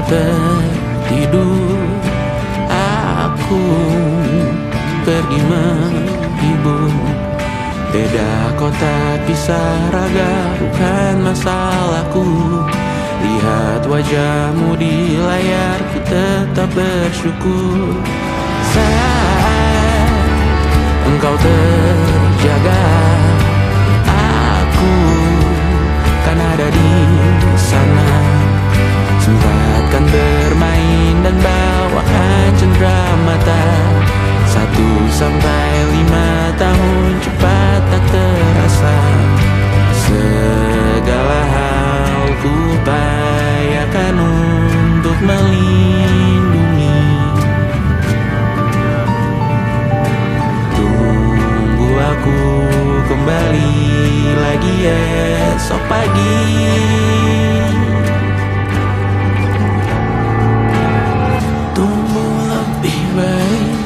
tertidur, aku pergi menghibur. Beda kota pisah raga bukan masalahku. Lihat wajahmu di layar, ku tetap bersyukur. Saat engkau terjaga, aku kan ada di sana. Sempatkan bermain dan bawakan cendera mata. 1 sampai 5 tahun cepat tak terasa. Segala hal ku upayakan untuk melindungi. Tunggu aku kembali lagi esok pagi. Tumbuh lebih baik,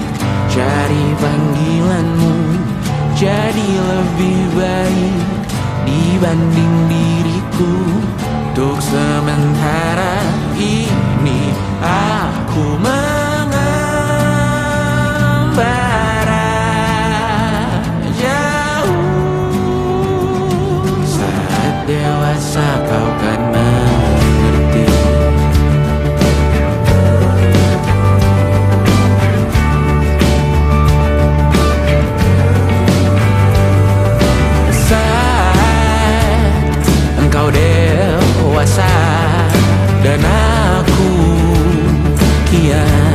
cari panggilanmu. Jadi lebih baik dibanding diriku. Untuk sementara ini aku mengembara jauh. Saat dewasa kau kan mengerti. Engkau dewasa dan aku kian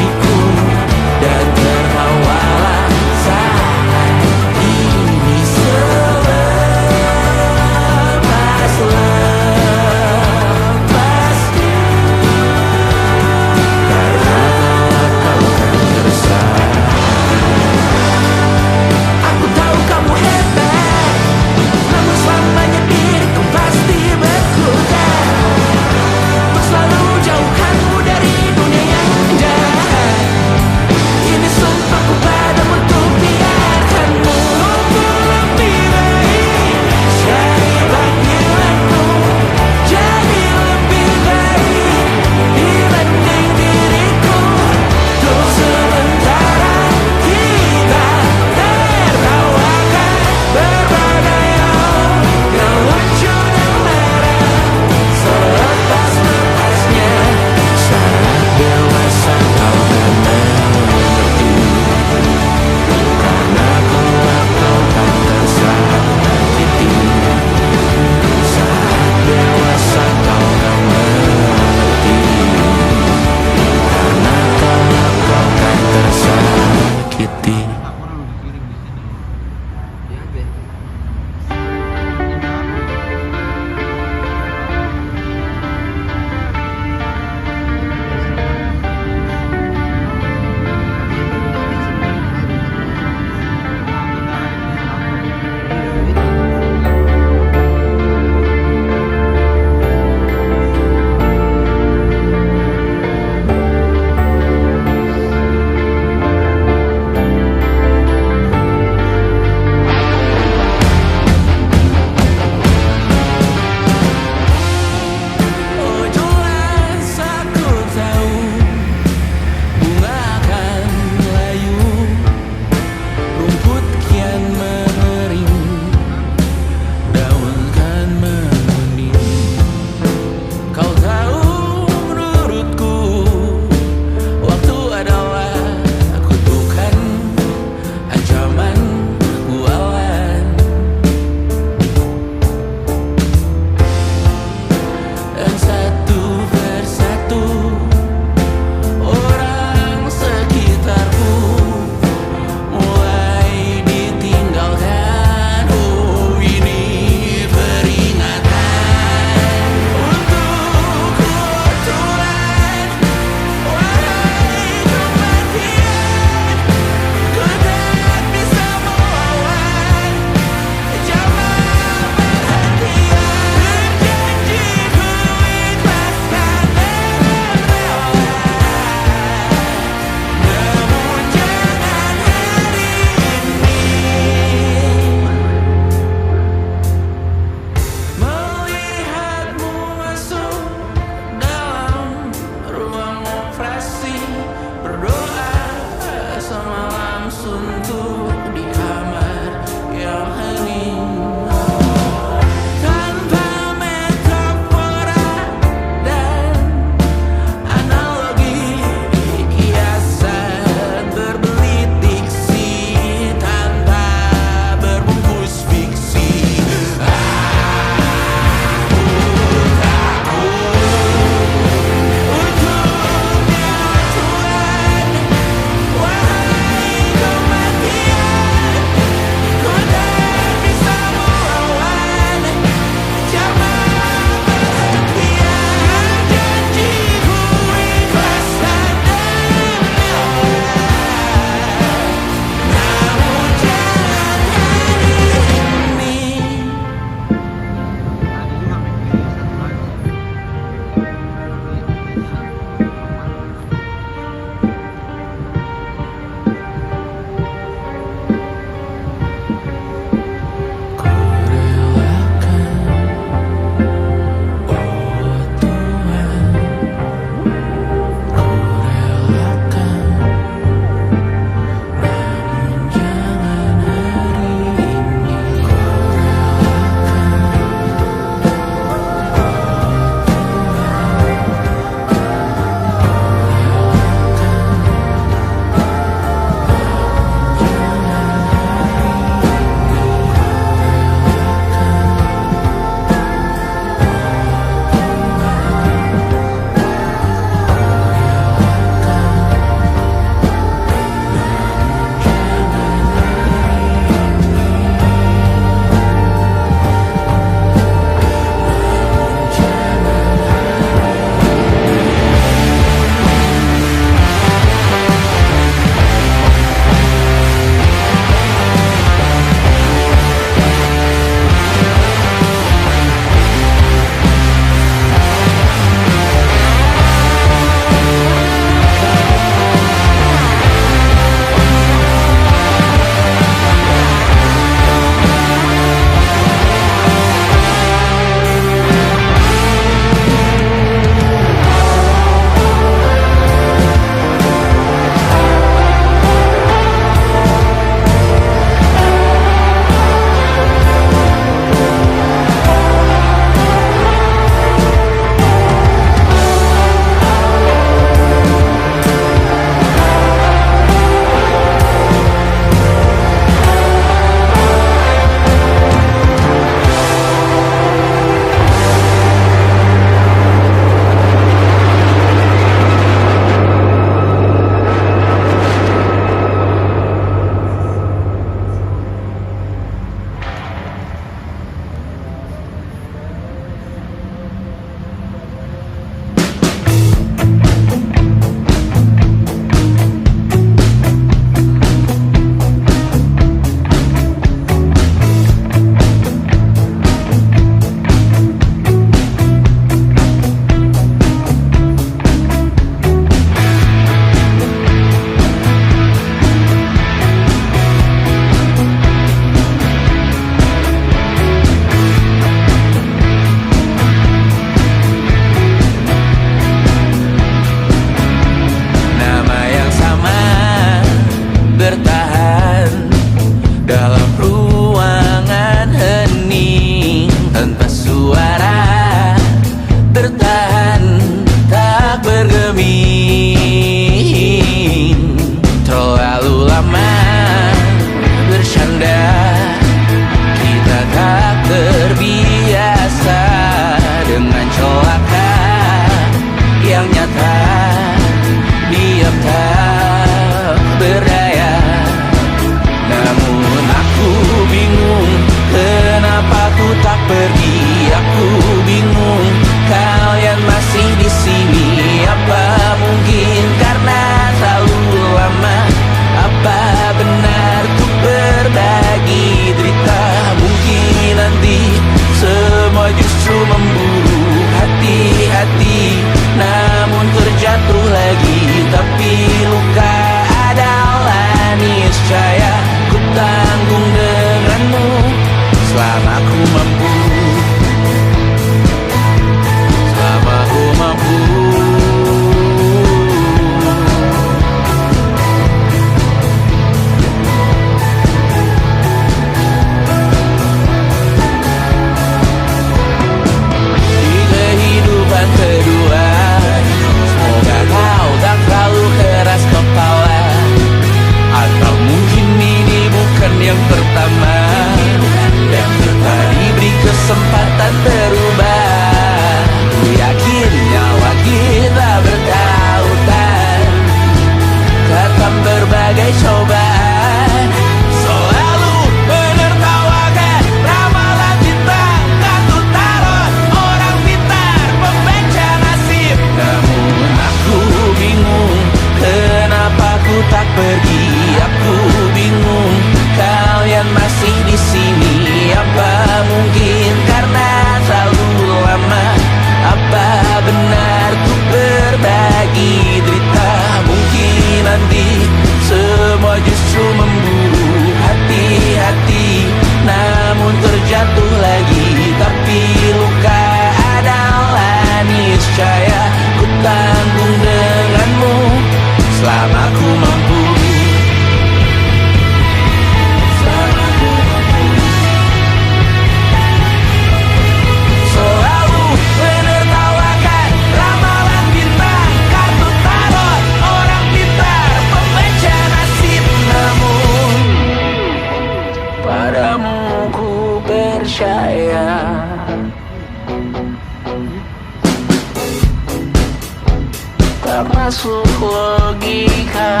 tak masuk logika.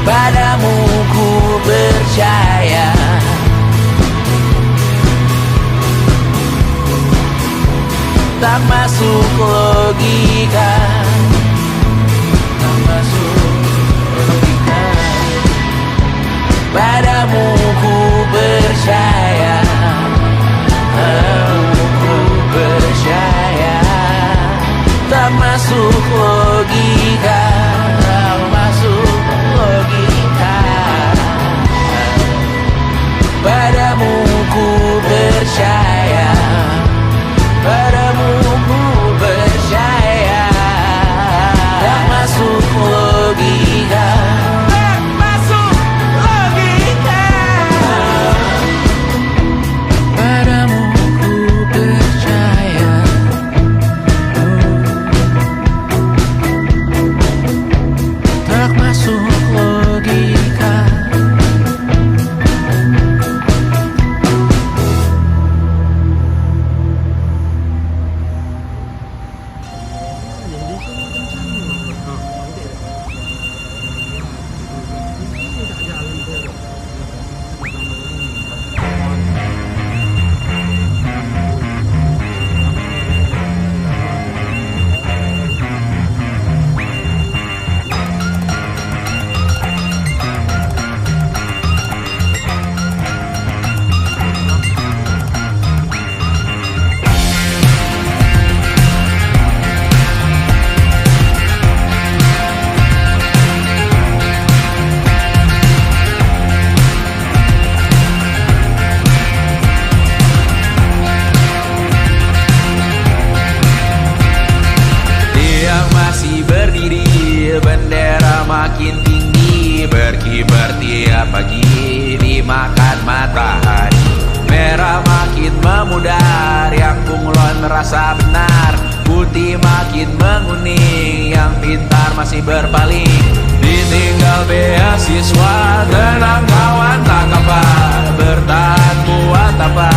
Padamu ku percaya, tak masuk logika, tak masuk logika. Padamu ku percaya, padamu ku percaya, tak masuk logika, tak masuk logika. Padamu ku percaya, padamu ku percaya, tak masuk logika, tak masuk logika. Padamu ku percaya, tak masuk logika. Bendera makin tinggi, berkibar tiap pagi dimakan matahari. Merah makin memudar, yang bunglon merasa benar. Putih makin menguning, yang pintar masih berpaling. Ditinggal beasiswa, tenang kawan tak apa. Bertahan buat apa,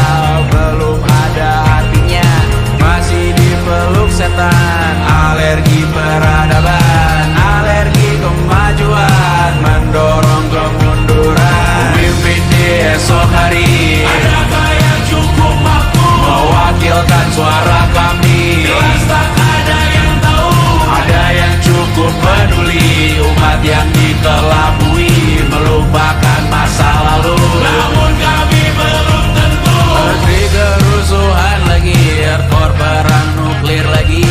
belum ada artinya. Masih dipeluk setan, alergi peradaban, alergi kemajuan, mendorong kemunduran. Pemimpin di esok hari, adakah yang cukup mampu mewakilkan suara kami? Jelas tak ada yang tahu. Ada yang cukup peduli, umat yang dikelabui, melupakan masa lalu. Namun kami belum tentu. Menteri kerusuhan lagi, hardcore perang nuklir lagi.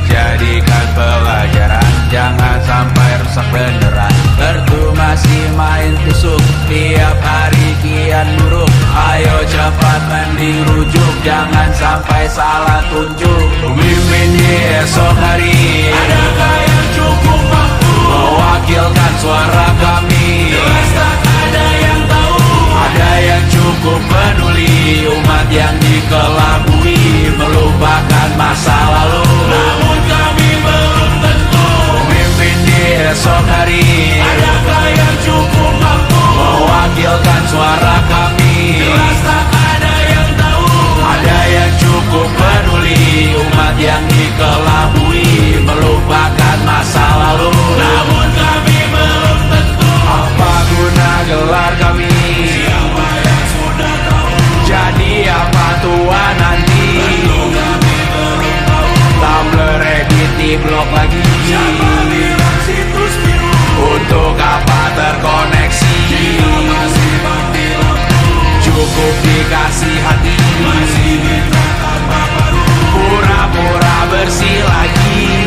Jadikan pelajaran, jangan sampai rusak beneran. Kartu masih main tusuk, tiap hari kian buruk. Ayo cepat mending rujuk, jangan sampai salah tunjuk. Pemimpin di esok hari, adakah yang cukup mampu mewakilkan suara kami? Jelas tak ada yang tahu. Ada yang cukup peduli, umat yang dikelabui, melupakan masa lalu. Namun kami belum tentu. Pemimpin di esok hari, adakah yang cukup mampu mewakilkan suara kami? Jelas tak ada yang tahu. Ada yang cukup peduli, umat yang dikelabui, melupakan masa lalu. Namun kami belum tentu. Apa guna gelar kami? Siapa yang sudah tahu? Jadi apa tua nanti? Tentu kami belum tahu. Tumblr, edit di blog lagi. Siapa bilang situs biru? Untuk apa terkoneksi? Jika masih mati lampu, cukup dikasih hati. Masih minta tambah baru, pura-pura bersih lagi.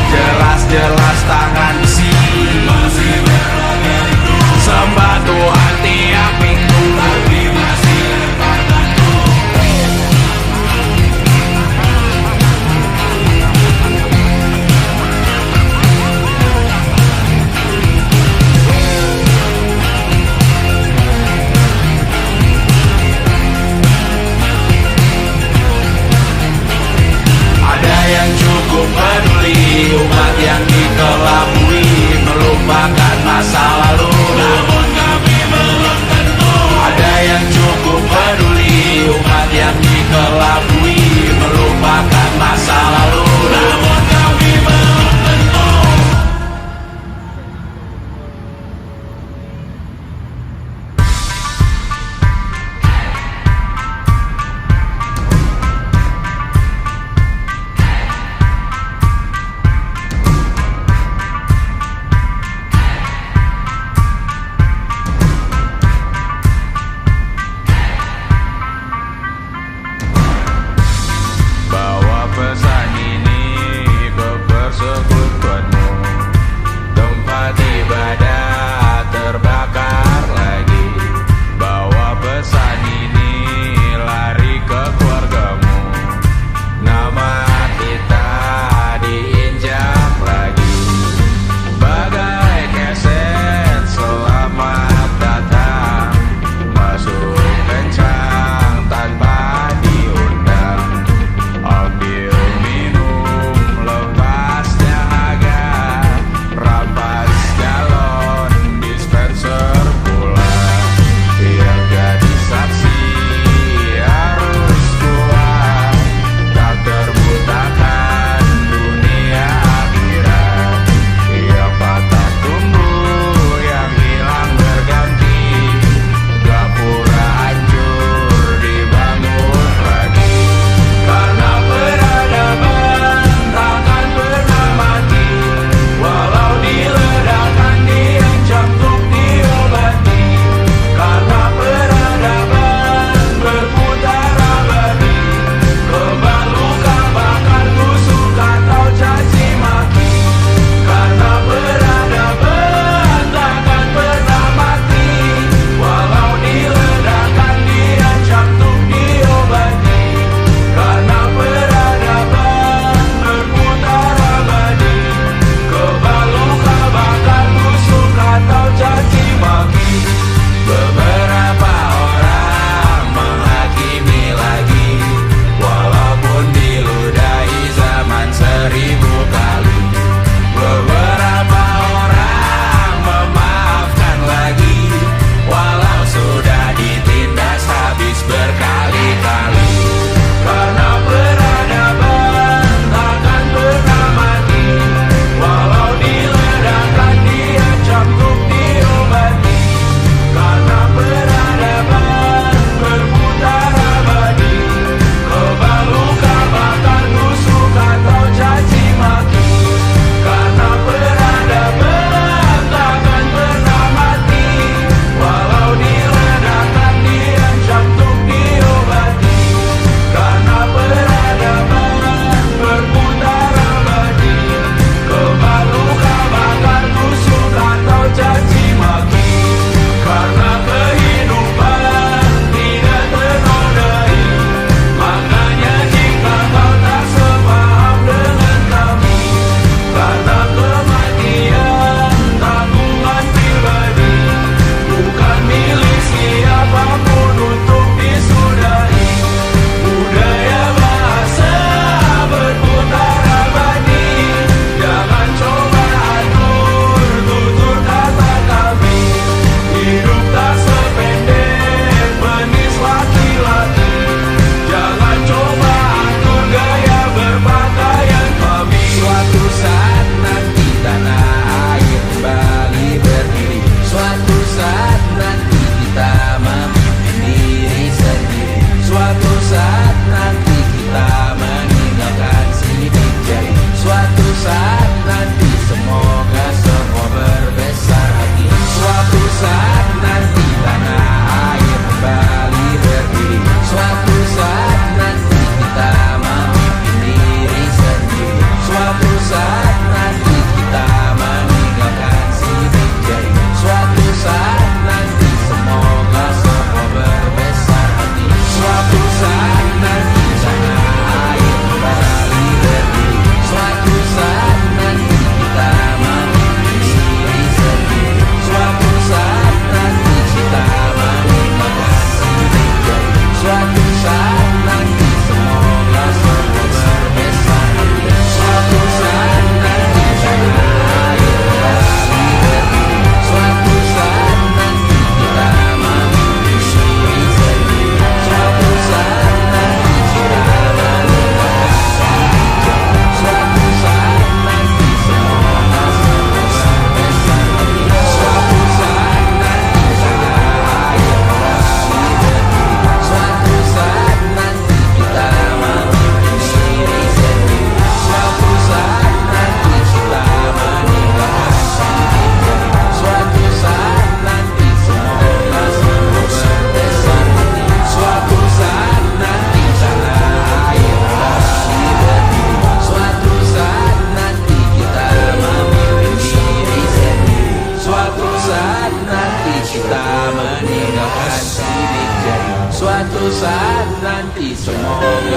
Jelas-jelas tangan besi, masih berlaga rindu. Sembah Tuhan tiap minggu, tapi masih lempar batu. Ada yang cukup peduli, umat yang dikelabui, melupakan masa lalu. Namun kami belum tentu. Ada yang cukup peduli, umat yang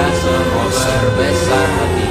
semoga semua berbesar hati.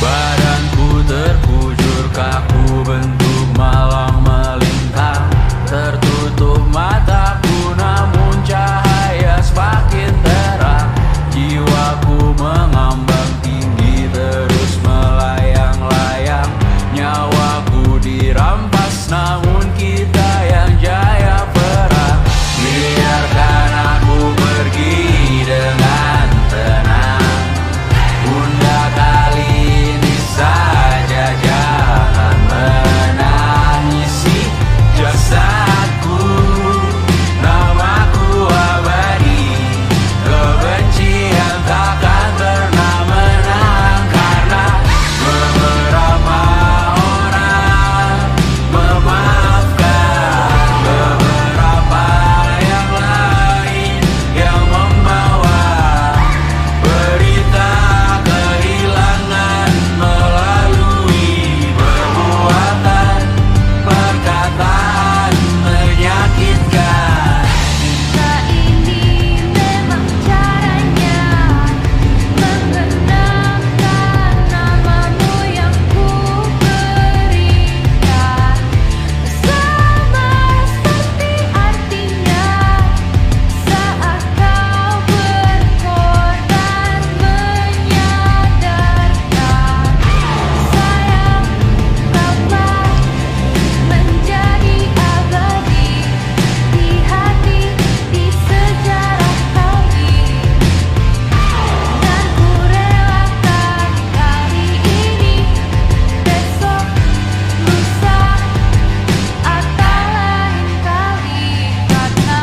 Badanku terkujur kaku bentuk malang melintang. Tertutup mataku namun cahaya semakin terang. Jiwaku mengambang tinggi terus melayang-layang. Nyawaku dirampas namun kita yang jaya perang. Biarkan aku pergi dengan tenang. Bunda kali saja jangan menangisi jasadku. Namaku abadi, kebencian takkan pernah menang. Karena beberapa orang memaafkan, beberapa yang lain yang membawa berita kehilangan melalui perbuatan, perkataan menyakitkan. Jika ini memang caranya mengenangkan namamu yang ku berikan, sama seperti artinya saat kau berkorban menyadarkan. Sayang, kaulah menjadi abadi di hati, di sejarah kami. Dan ku relakan kali ini, besok, lusa, atau lain kali. Karena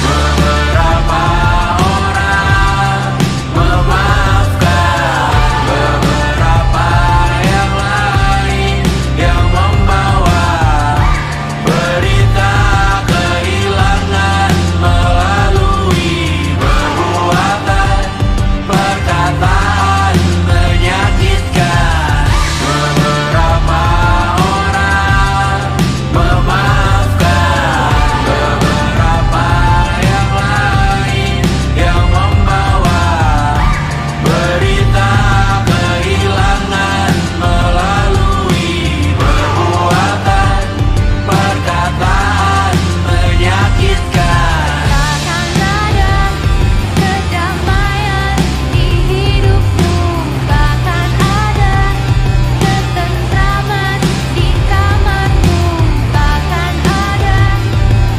Beberapa orang memaafkan, beberapa yang lain yang membawa berita kehilangan melalui perbuatan, perkataan menyakitkan. Beberapa orang memaafkan, beberapa yang lain yang membawa berita kehilangan melalui perbuatan, perkataan menyakitkan. takkan ada kedamaian di hidupmu, takkan ada ketentraman di kamarmu, takkan ada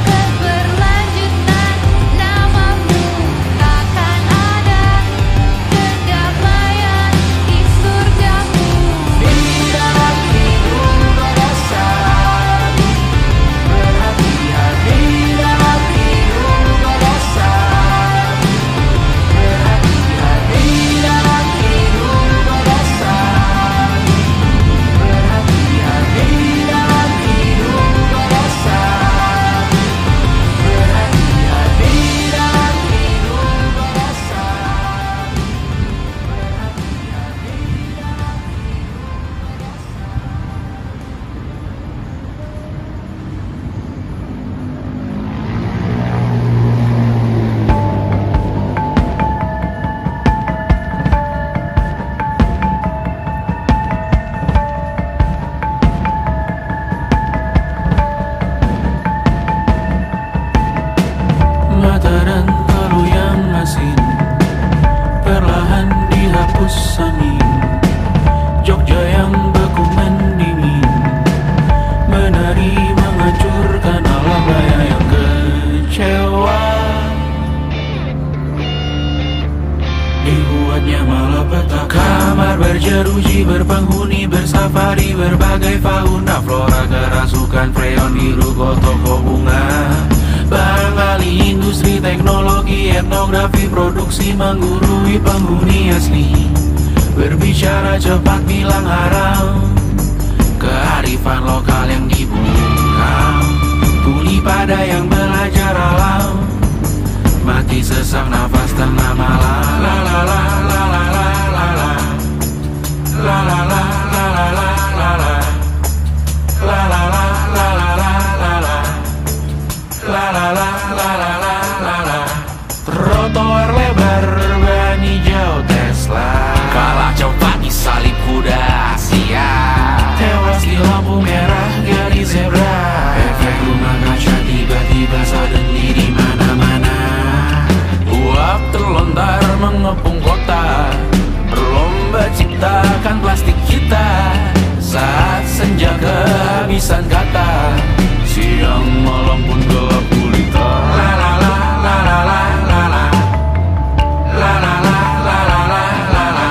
keberlanjutan namamu, takkan ada kedamaian di surgamu. Di dalam hidup ada satu, berhati-hati. Dalam hidup ada satu, berhati-hati. Dalam hidup ada satu, berhati-hati. Dalam hidup ada satu, berhati-hati. Dalam hidup ada mata dan talu yang asin perlahan dihapus angin. Jogja yang beku mendingin, menari menghancurkan alam raya yang kecewa. Dibuatnya malapetaka, kamar berjeruji, berpenghuni, bersafari, berbagai fauna flora, kerasukan freon, biru, toko bunga. Scenografi produksi menggurui penghuni asli. Berbicara cepat bilang haram, kearifan lokal yang dibungkam. Tuli pada yang belajar alam, mati sesak nafas tengah malam. La la la la la la la la. La la la la la la la la. La la la la la la la la. La la la la la la la la. Trotoar lebar ban hijau Tesla, kalah cepat di salib kuda Asia, tewas di lampu merah garis zebra. Efek rumah kaca tiba-tiba suddenly di mana-mana. Uap terlontar mengepung kota, berlomba ciptakan plastik kita. Saat senja kehabisan kata, siang malam pun gelap gulita. La la la la la la la la. La la la la la la la la.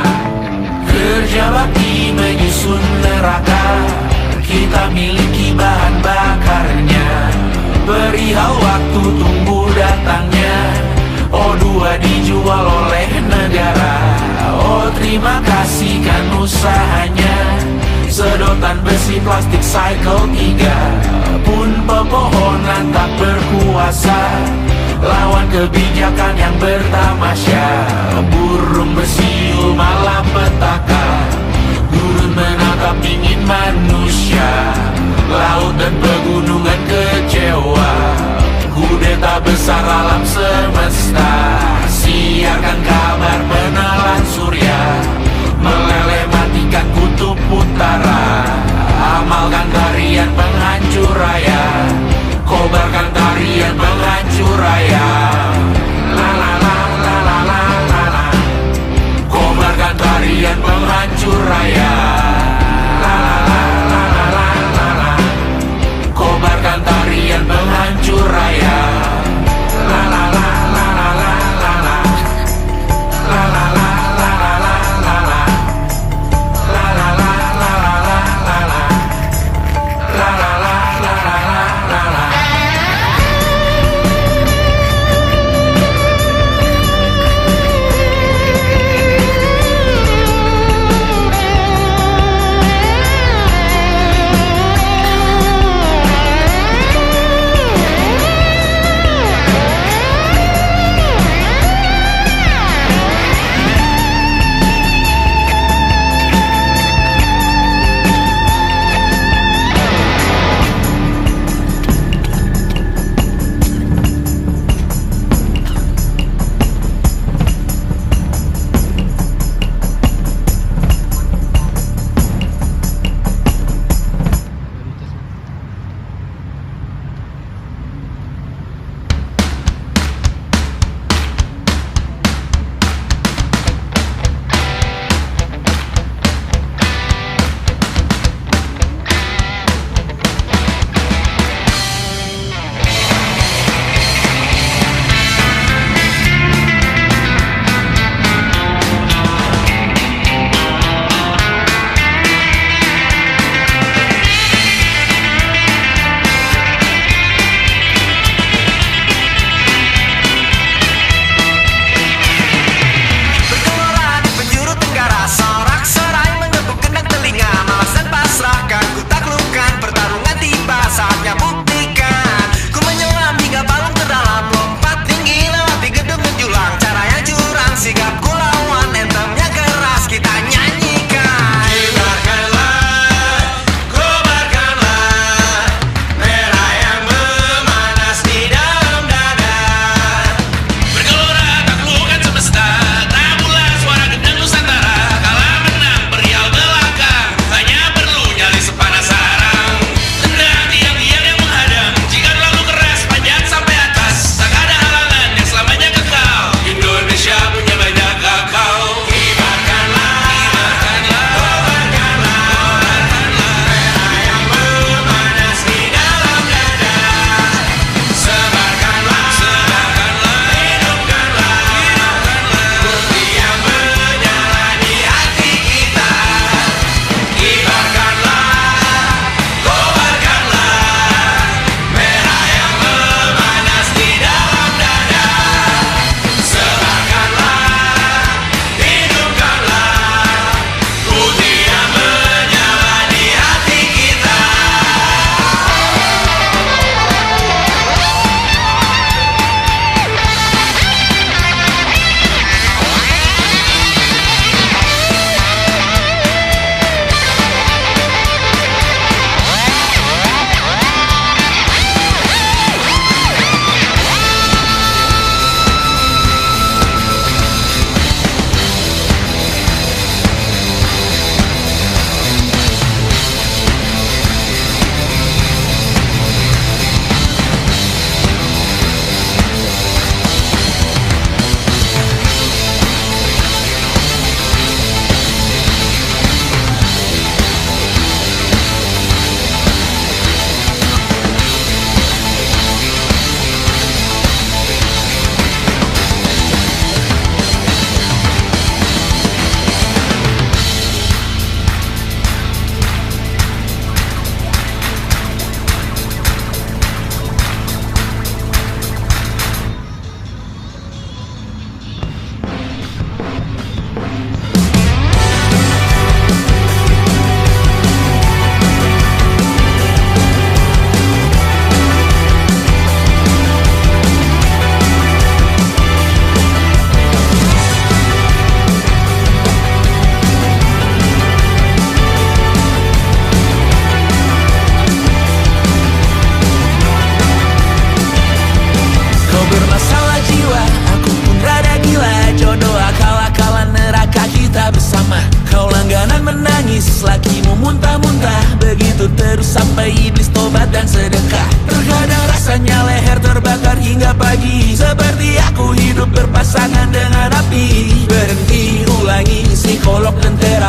Kerja bakti menyusun neraka, kita miliki bahan bakarnya. Perihal waktu tunggu datangnya. O2 dijual oleh negara. Oh terima kasih kan usahanya. Sedotan besi plastik cycle 3 pun pepohonan tak berkuasa lawan kebijakan yang bertamasya. Burung bersiul malapetaka, gurun menatap dingin manusia. Laut dan pegunungan kecewa, kudeta besar alam semesta. Siarkan kabar penelan surya, meleleh matikan kutub utara. Amalkan tarian penghancur raya, kobarkan tarian penghancur raya. La la la la la la la la. Kobarkan tarian penghancur raya. La la la la la la la la. Kobarkan tarian penghancur raya. La la la la la la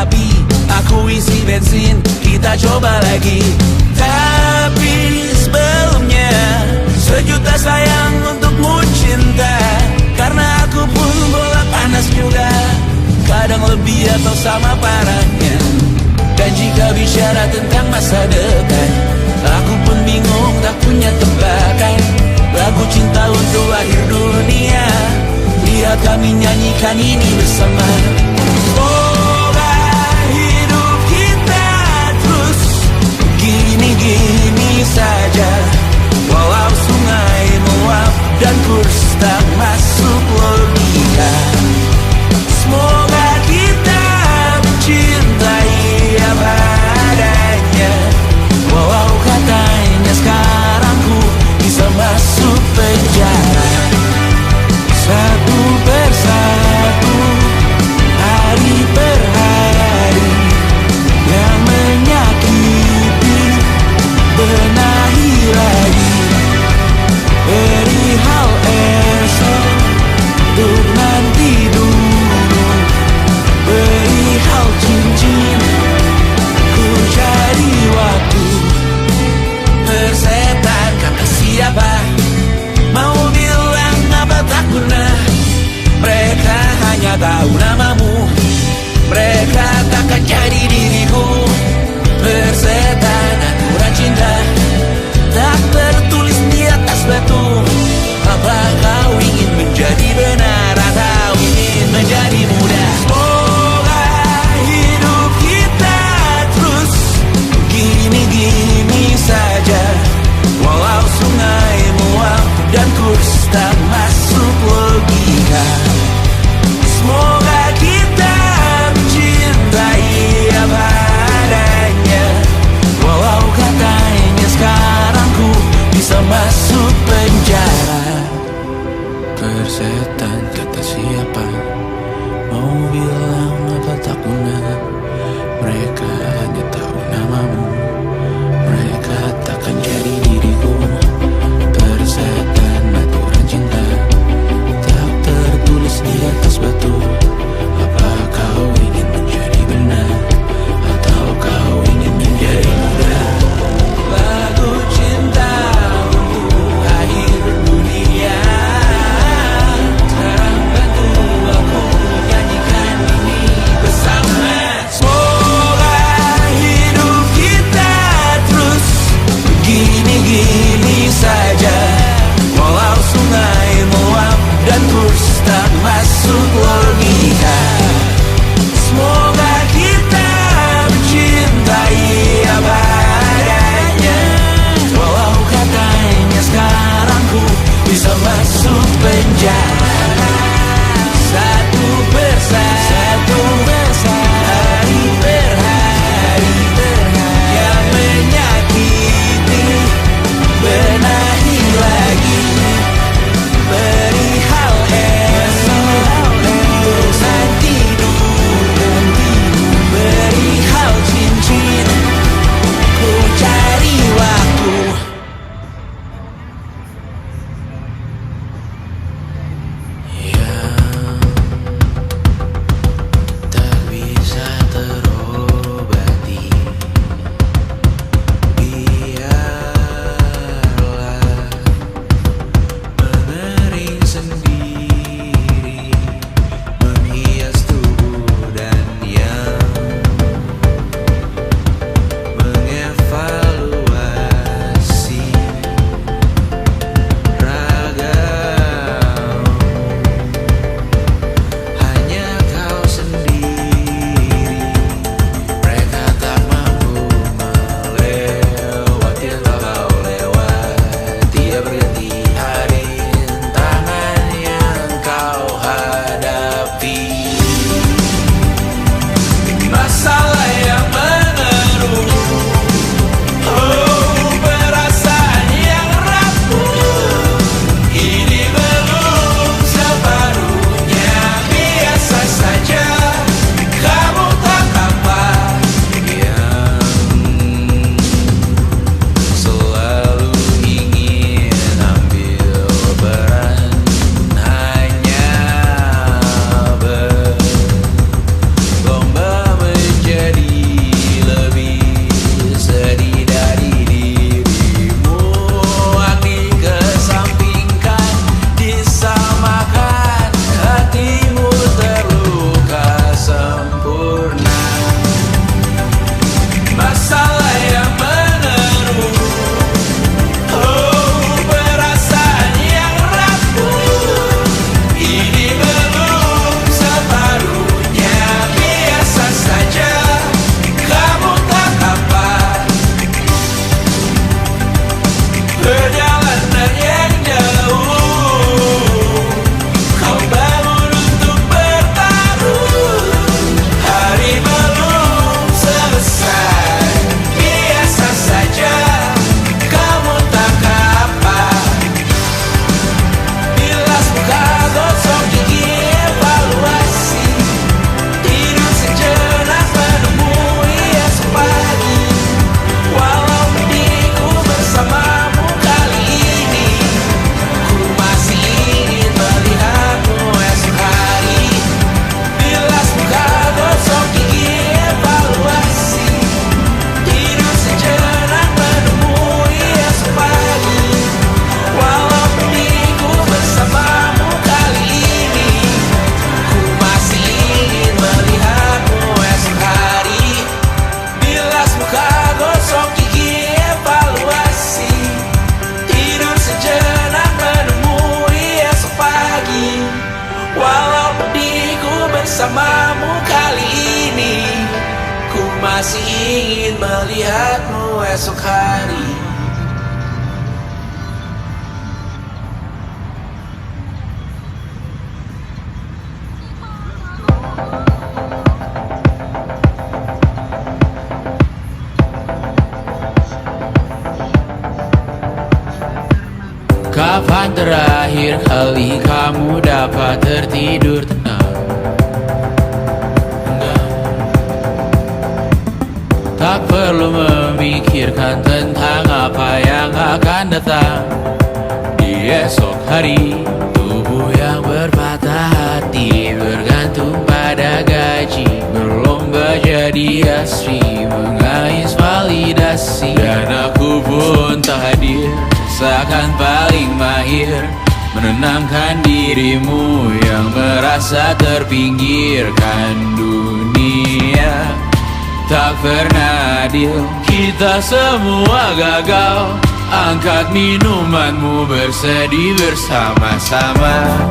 api, aku isi bensin, kita coba lagi. Tapi sebelumnya, sejuta sayang untukmu cinta. Karena aku pun bola panas juga, kadang lebih atau sama parahnya. Dan jika bicara tentang masa depan, aku pun bingung tak punya tebakan. Lagu cinta untuk akhir dunia, biar kami nyanyikan ini bersama. Semoga hidup kita terus gini-gini saja, walau sungai meluap dan kurs tak masuk logika. Semoga kita mencintai apa adanya, walau katanya sekarang ku bisa masuk penjara. Satu persatu, hari per hari, yang menyakiti, benahi lagi. Perihal esok, untuk nanti dulu. Perihal cincin, ku cari waktu. Persetan kata siapa, mau bilang apa tak guna. Mereka hanya tahu namamu, mereka takkan jadi diriku. Persetan aturan cinta, tak tertulis di atas batu. Apa kau ingin menjadi benar atau ingin menjadi muda? Semoga hidup kita terus gini-gini saja, walau sungai meluap dan kurs tak masuk logika. Semoga kita mencintai apa adanya, walau katanya sekarang ku bisa masuk penjara. Persetan esok hari. Kapan terakhir kali kamu dapat tertidur tenang? Enggak. Tak perlu memikirkan tentang apa yang akan datang di esok hari. Tubuh yang berpatah hati bergantung pada gaji, berlomba jadi asri, mengais validasi. Dan aku pun tak hadir, seakan paling mahir menenangkan dirimu yang merasa terpinggirkan. Dunia tak pernah adil, kita semua gagal. Angkat minumanmu, bersedih bersama-sama.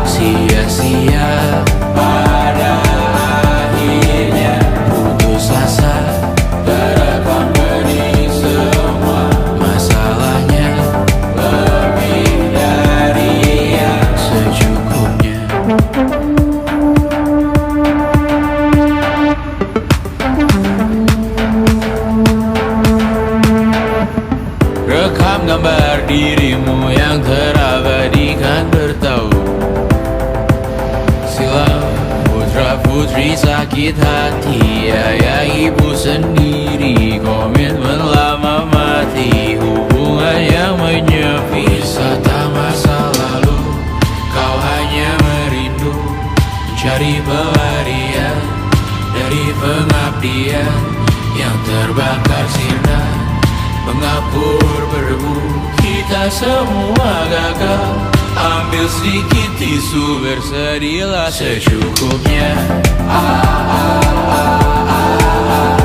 Sia-sia pada akhirnya putus asa, terekam benih semua. Masalahnya lebih dari yang secukupnya. Rekam gambar dirimu yang terabadikan bertahun silam. Putra putri sakit hati, ayah ibu sendiri, komitmen lama mati, hubungan yang menyepi. Wisata masa lalu, kau hanya merindu, mencari pelarian dari pengabdian yang terbakar sirna, mengapur berdebu. Kita semua gagal, ambil sedikit tisu, bersedihlah secukupnya.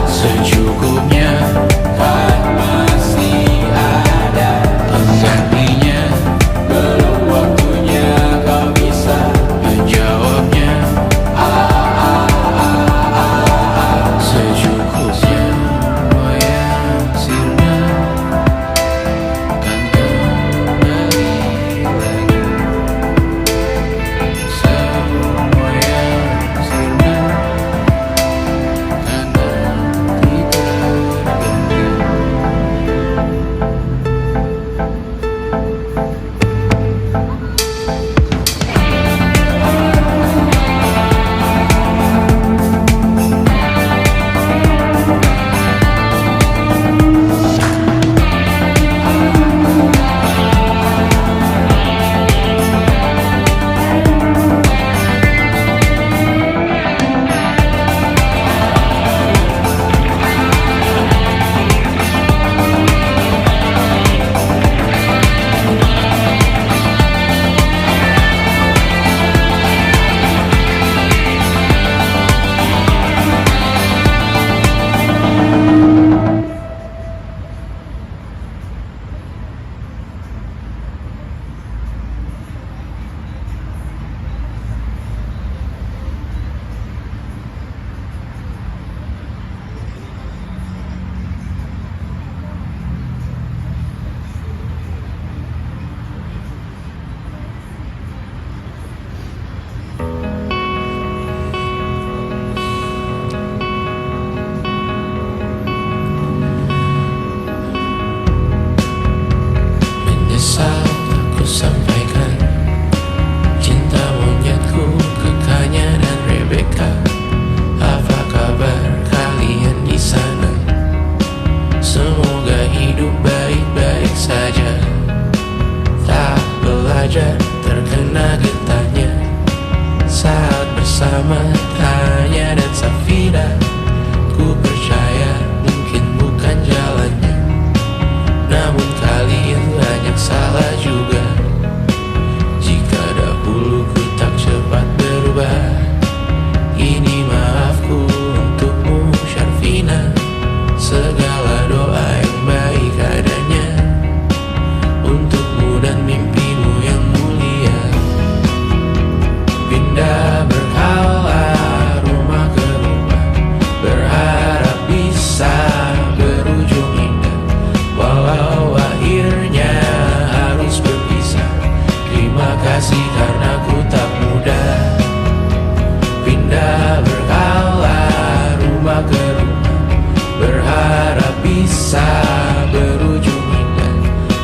Secukupnya, kan masih ada penggantinya. Belum waktunya kau bisa menjawabnya. Secukupnya, wayang sirna kan kembali lagi. Semua yang sirna kan nanti terganti.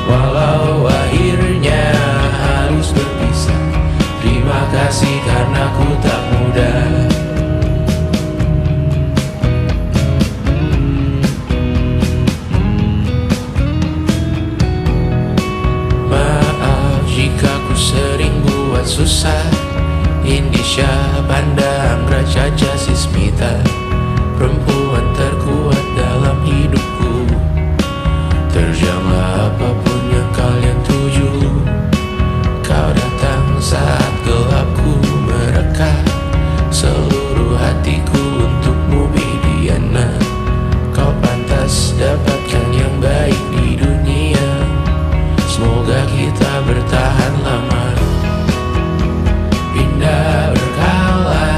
Walau akhirnya harus berpisah, terima kasih karena ku tak mudah. Maaf jika ku sering buat susah. Indisha, Banda, Anggra, Caca, Sismita, perempuan terkuat dalam hidupku. Terjanglah apapun yang kalian tuju. Kau datang saat gelapku mereka, seluruh hatiku untukmu Bidiana. Kau pantas dapatkan yang baik di dunia. Semoga kita bertahan lama. Pindah berkala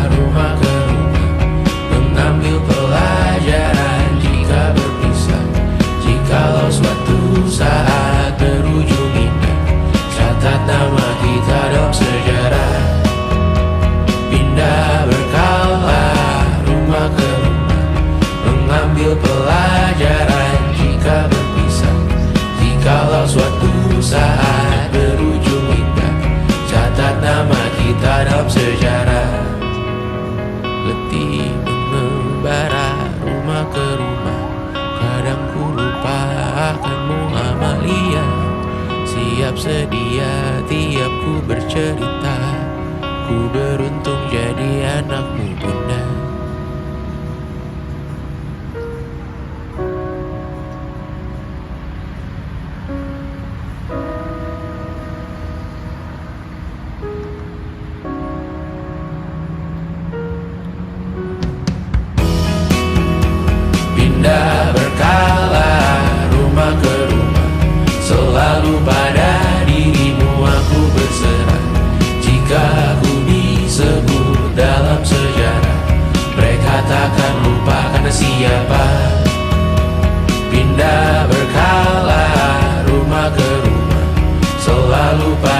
rumah ke rumah, mengambil pelajaran jika berpisah. Jikalau suatu saat berujung indah, catat nama kita dalam sejarah. Pindah berkala rumah ke rumah, mengambil pelajaran jika berpisah. Jikalau suatu saat berujung indah, catat nama kita dalam sejarah. Letih mengembara rumah ke rumah, kadang ku lupa akanmu Amalia. Siap sedia tiap ku bercerita, ku beruntung jadi anakmu Bunda. Pindah berkala rumah ke rumah, selalu pada dirimu aku berserah. Jika aku disebut dalam sejarah, mereka takkan lupa karena siapa. Pindah berkala rumah ke rumah, selalu pada